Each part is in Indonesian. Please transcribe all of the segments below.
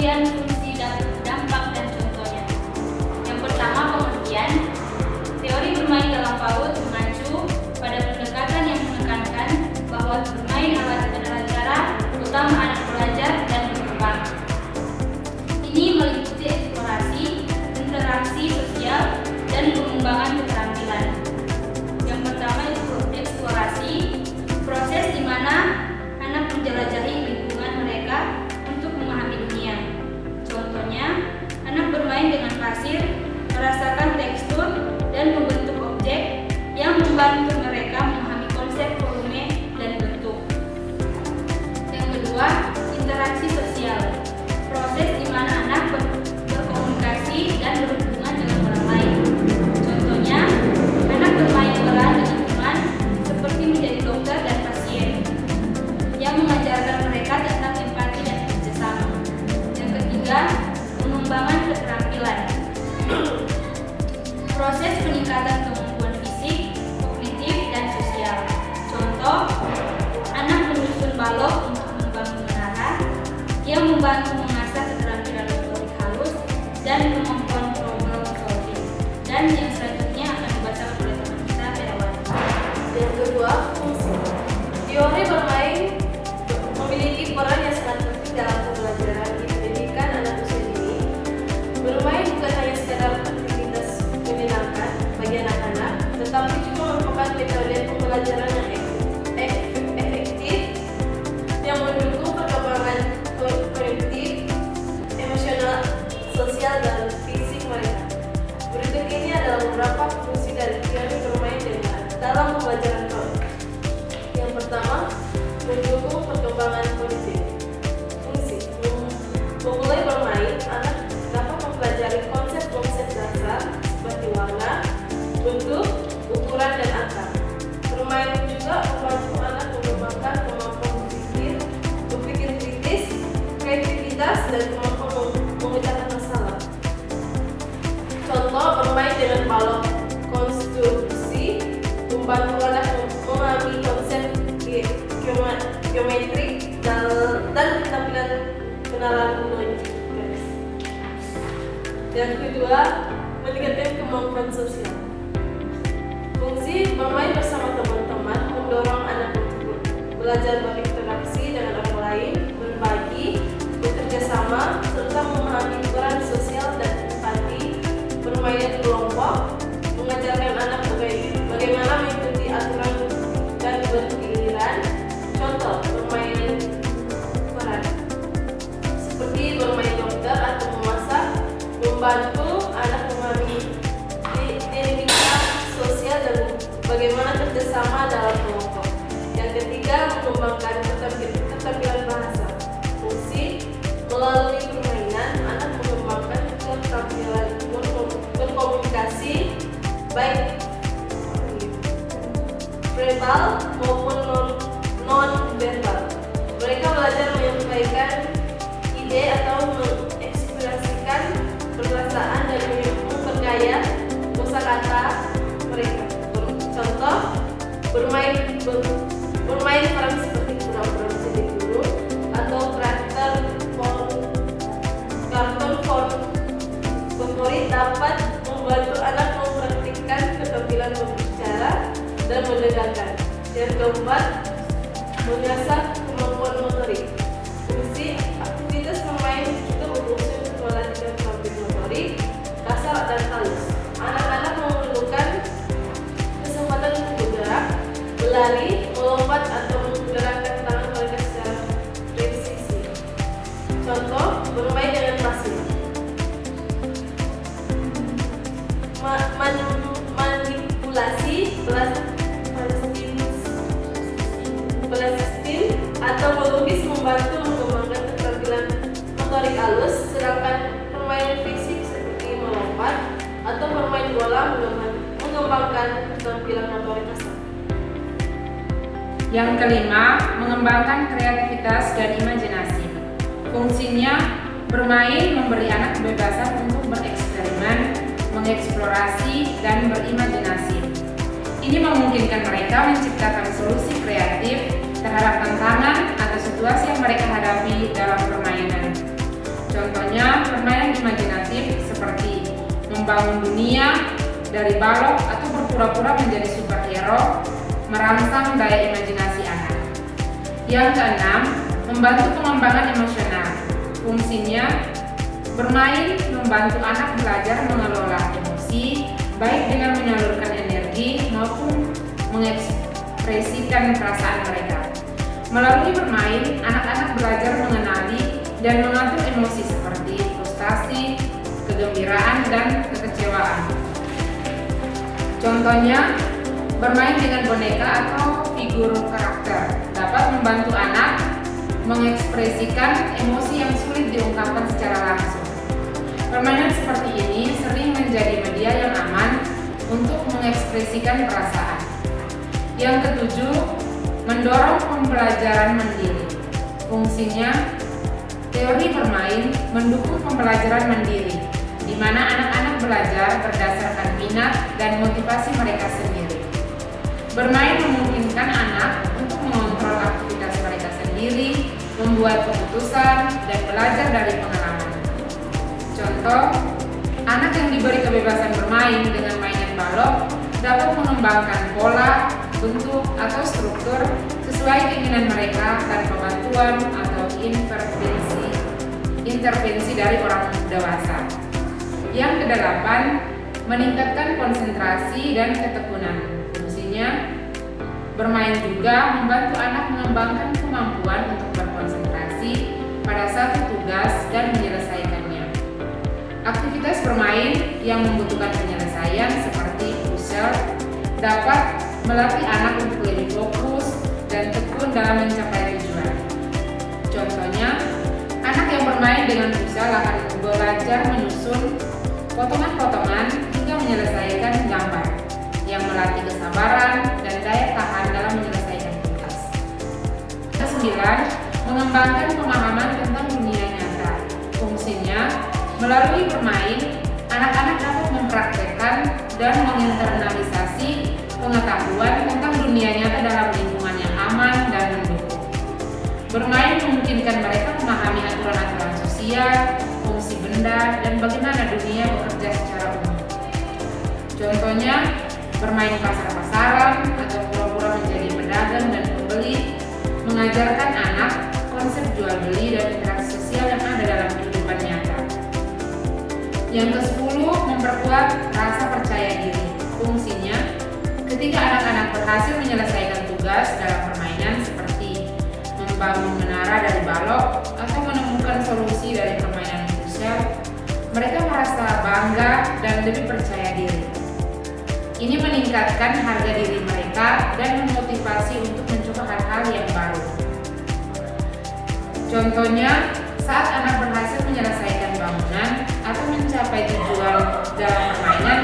pengertian fungsi dampak dan contohnya. Yang pertama, pengertian. Teori bermain dalam PAUD mengacu pada pendekatan yang menekankan bahwa bermain adalah cara utama anak belajar dan berkembang. Ini meliputi eksplorasi, interaksi sosial, dan pengembangan keterampilan. Yang pertama itu eksplorasi, proses di mana anak menjelajahi lingkungan mereka untuk memahami dunia. Contohnya, anak bermain dengan pasir, merasakan tekstur, dan membentuk objek yang membantu mereka memahami konsep volume dan bentuk. Yang kedua, interaksi sosial, proses di mana anak berkomunikasi dan berhubungan dengan orang lain. Contohnya, anak bermain peran dengan teman seperti menjadi dokter dan pasien, yang mengajarkan mereka tentang empati dan kerjasama. Yang ketiga, pengembangan keterampilan, proses peningkatan kemampuan fisik, kognitif, dan sosial. Contoh, anak menyusun balok untuk membangun menara, yang membantu mengasah keterampilan motorik halus dan kemampuan problem solving. Dan yang selanjutnya akan dibacakan oleh teman kita, Perawati. Yang kedua, fungsi. Teori bermain memiliki peran yang sangat penting dalam pembelajaran di pendidikan anak usia dini. Bermain bukan hanya sekedar aktivitas menyenangkan bagi anak-anak, tetapi juga merupakan metode pembelajaran yang efektif yang mendukung perkembangan kognitif, emosional, sosial, dan fisik mereka. Berikut ini adalah beberapa fungsi dari teori bermain dalam pembelajaran PAUD. Yang pertama, mendukung perkembangan kognitif. Fungsi memulai bermain, anak dapat mempelajari konsep-konsep dasar seperti warna, bentuk, ukuran, dan angka. Bermain juga membantu anak mengembangkan kemampuan berpikir kritis, kreativitas, dan kemampuan memecahkan masalah. Contoh, bermain dengan balok konstruksi membantu anak memahami konsep geometrik dan keterampilan kenalan logik. Yang kedua, meningkatkan kemampuan sosial. Fungsi bermain bersama teman-teman mendorong anak untuk belajar berinteraksi dengan orang lain, berbagi, bekerja sama, serta memahami peran sosial dan empati. Bermain kelompok mengajarkan anak bagaimana mengikuti aturan dan bergiliran. Contoh, bermain peran seperti bermain dokter atau memasak membantu anak memahami dinamika sosial dan bagaimana kerjasama dalam kelompok. Yang ketiga, mengembangkan keterampilan bahasa. Fungsi melalui permainan, anak mengembangkan keterampilan berkomunikasi baik verbal maupun non-verbal. Mereka belajar menyampaikan ide atau mengekspresikan perasaan dan memperkaya kosakata mereka. Contoh, bermain peran seperti pura-pura menjadi guru atau kartun favorit dapat membantu anak mempraktikkan keterampilan berbicara dan mendengarkan. Yang keempat, mengasah kemampuan motorik. Fungsi aktivitas bermain juga berfungsi untuk melatih keterampilan motorik kasar dan halus. Anak-anak memerlukan kesempatan untuk bergerak, berlari, melompat, atau menggerakkan tangan mereka secara presisi. Contoh, bermain dengan pasir. Manipulasi plastistin atau melukis membantu mengembangkan keterampilan motorik halus, sedangkan permainan fisik seperti melompat atau bermain bola mengembangkan keterampilan motorik kasar. Yang kelima, mengembangkan kreativitas dan imajinasi. Fungsinya, bermain memberi anak kebebasan untuk bereksperimen, mengeksplorasi, dan berimajinasi. Ini memungkinkan mereka menciptakan solusi kreatif terhadap tantangan atau situasi yang mereka hadapi dalam permainan. Contohnya permainan imajinatif seperti membangun dunia dari balok atau berpura-pura menjadi superhero, merangsang daya imajinasi anak. Yang keenam, membantu pengembangan emosional. Fungsinya bermain membantu anak belajar mengelola emosi, baik dengan menyalurkan energi maupun mengekspresikan perasaan mereka. Melalui bermain, anak-anak belajar mengenali dan mengatur emosi seperti frustasi, kegembiraan, dan kekecewaan. Contohnya, bermain dengan boneka atau figur karakter dapat membantu anak mengekspresikan emosi yang sulit diungkapkan secara langsung. Permainan seperti ini sering menjadi media yang aman untuk mengekspresikan perasaan. Yang ketujuh, mendorong pembelajaran mandiri. Fungsinya, teori bermain mendukung pembelajaran mandiri, di mana anak-anak belajar berdasarkan minat dan motivasi mereka sendiri. Bermain memungkinkan anak untuk mengontrol aktivitas mereka sendiri, membuat keputusan, dan belajar dari pengalaman. Contoh, anak yang diberi kebebasan bermain dengan mainan balok dapat mengembangkan pola, bentuk, atau struktur sesuai keinginan mereka tanpa bantuan atau intervensi dari orang dewasa. Yang kedelapan, meningkatkan konsentrasi dan ketekunan. Fungsinya, bermain juga membantu anak mengembangkan kemampuan untuk berkonsentrasi pada satu tugas dan menyelesaikannya. Aktivitas bermain yang membutuhkan penyelesaian seperti puzzle dapat melatih anak untuk lebih fokus dan tekun dalam mencapai tujuan. Contohnya, anak yang bermain dengan puzzle akan belajar menyusun potongan-potongan hingga menyelesaikan gambar, yang melatih kesabaran dan daya tahan dalam menyelesaikan tugas. Kesembilan, mengembangkan pemahaman tentang dunia nyata. Fungsinya, melalui bermain, anak-anak dapat mempraktekkan dan menginternalisasi pengetahuan tentang dunia nyata dalam lingkungan yang aman dan mendukung. Bermain memungkinkan mereka memahami aturan-aturan sosial, fungsi benda, dan bagaimana dunia bekerja secara umum. Contohnya, bermain pasar-pasaran atau pura-pura menjadi pedagang dan pembeli mengajarkan anak konsep jual beli dan interaksi sosial yang ada dalam kehidupan nyata. Yang ke-10, memperkuat rasa percaya diri. Fungsinya, ketika anak-anak berhasil menyelesaikan tugas dalam permainan seperti membangun menara dari balok atau menemukan solusi dari permainan puzzle, mereka merasa bangga dan lebih percaya diri. Ini meningkatkan harga diri mereka dan memotivasi untuk mencoba hal-hal yang baru. Contohnya, saat anak berhasil menyelesaikan bangunan atau mencapai tujuan dalam permainan,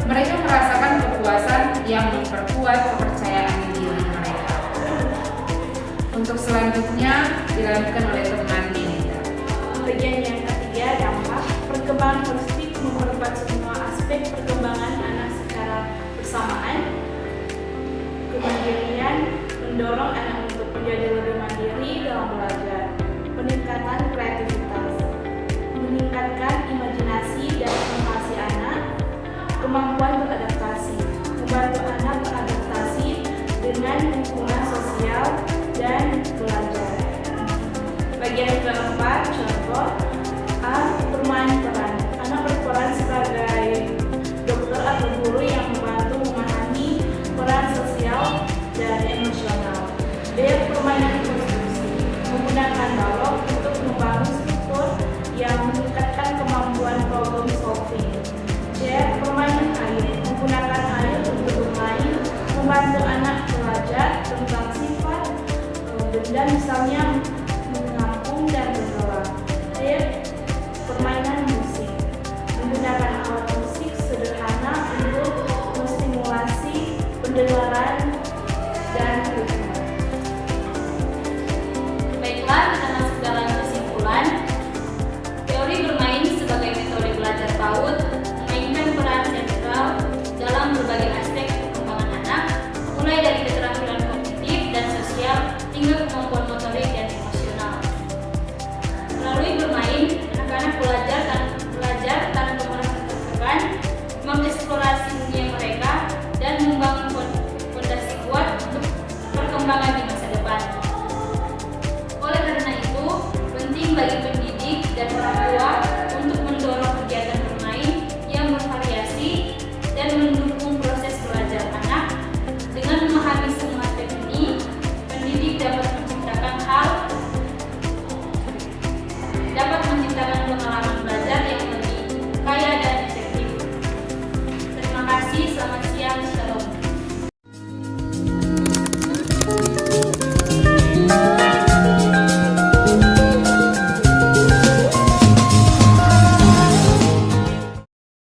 mereka merasakan kepuasan yang memperkuat kepercayaan diri mereka. Untuk selanjutnya dilanjutkan oleh teman Nita. Bagian yang ketiga, dampak perkembangan holistik memperkuat semua aspek perkembangan anak secara bersamaan. Kemandirian mendorong anak untuk menjadi lebih mandiri dalam belajar. Peningkatan kreativitas, meningkatkan imajinasi dan inovasi anak. Kemampuan beradaptasi, membantu anak beradaptasi dengan lingkungan sosial dan belajar. Bagian keempat, contoh A. Bermain